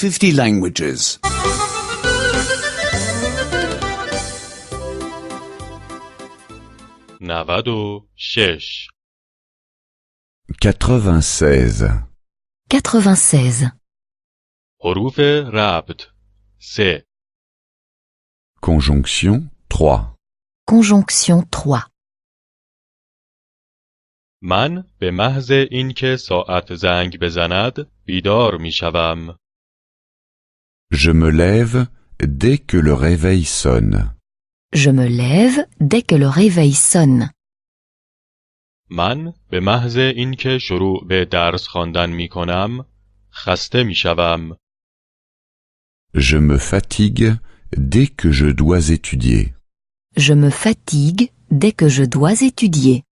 50 languages. 96 96. 96. حروف ربط 3 Conjonction 3. Conjonction 3. من به محض اینکه ساعت زنگ بزند بیدار میشوم. Je me lève dès que le réveil sonne. Je me lève dès que le réveil sonne. من به محض اینکه شروع به درس خواندن میکنم خسته میشوم. Je me fatigue dès que je dois étudier. Je me fatigue dès que je dois étudier.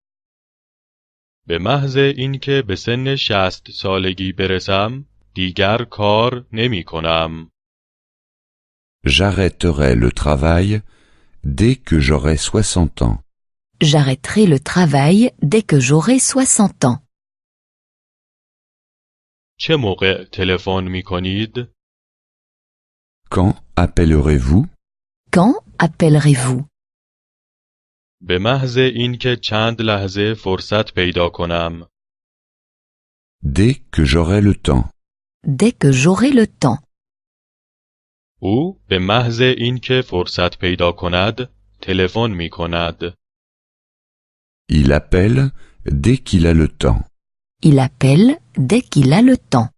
به محض اینکه به سن 60 سالگی برسم دیگر کار نمی کنم. J'arrêterai le travail dès que j'aurai 60 ans. J'arrêterai le travail dès que j'aurai 60 ans. چه موقع تلفن می کنید؟ Quand appellerez-vous? Quand appellerez-vous? به محض اینکه چند لحظه فرصت پیدا کنم. Dès que j'aurai le temps. Dès que j'aurai le temps. او به محض اینکه فرصت پیدا کند تلفن می کند. Il appelle dès qu'il a le temps. Il appelle dès qu'il a le temps.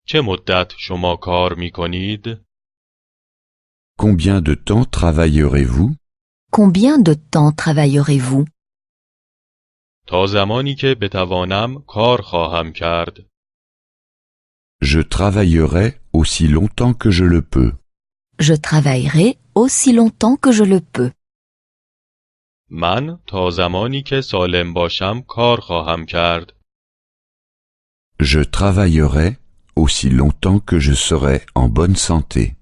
چه مدت شما کار می کنید؟ Combien de temps travaillerez-vous? Combien de temps travaillerez-vous? تا زمانی که بتوانم کار خواهم کرد. Je travaillerai aussi longtemps que je le peux. Je travaillerai aussi longtemps que je le peux. من تا زمانی که سالم باشم کار خواهم کرد. Je travaillerai aussi longtemps que je serai en bonne santé.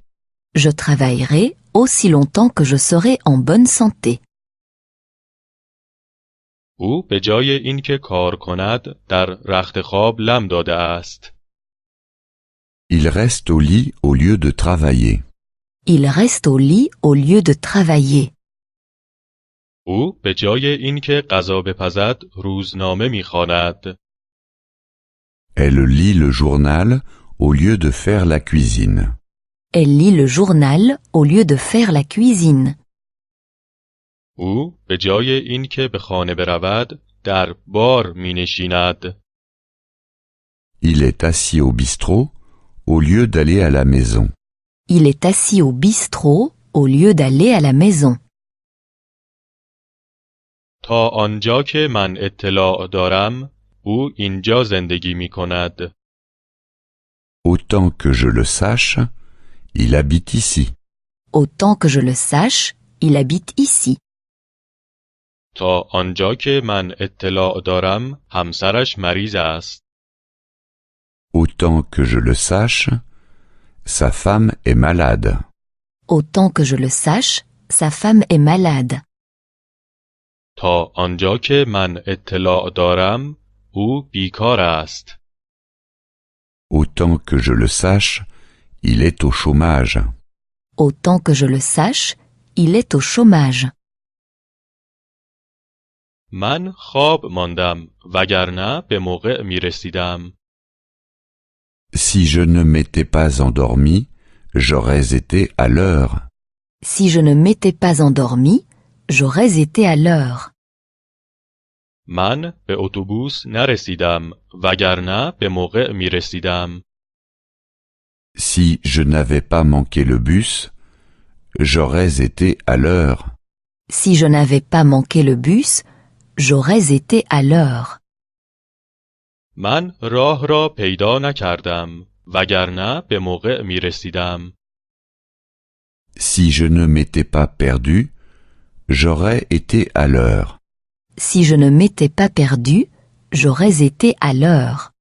Je travaillerai aussi longtemps que je serai en bonne santé. او به جای اینکه کار کند در رخت خواب لم داده است. Il reste au lit au lieu de travailler. Il reste au lit au lieu de travailler. او به جای اینکه غذا بپزد روزنامه می‌خواند. Elle lit le journal au lieu de faire la cuisine. Elle lit le journal au lieu de faire la cuisine. او به جای اینکه به خانه برود در بار می‌نشیند. Il est assis au bistrot au lieu d'aller à la maison. Il est assis au bistrot au lieu d'aller à la maison. تا آنجا که من اطلاع دارم او اینجا زندگی می‌کند. Autant que je le sache, il habite ici. Autant que je le sache, il habite ici. تا آنجا که من اطلاع دارم همسرش مریض است. Autant que je le sache, sa femme est malade. Autant que je le sache, sa femme est malade. تا آنجا که من اطلاع دارم او بیکار است. Autant que je le sache, il est au chômage. Autant que je le sache, il est au chômage. من خواب ماندم وگرنه به موقع می رسیدم. Si je ne m'étais pas endormi, j'aurais été à l'heure. Si je ne m'étais pas endormi, j'aurais été à l'heure. من به اتوبوس نرسیدم وگرنه به موقع می رسیدم. Si je n'avais pas manqué le bus, j'aurais été à l'heure. Si je n'avais pas manqué le bus, j'aurais été à l'heure. من راه را پیدا نکردم وگرنه به موقع می رسیدم. Si je ne m'étais pas perdu, j'aurais été à l'heure. Si je ne m'étais pas perdu, j'aurais été à l'heure.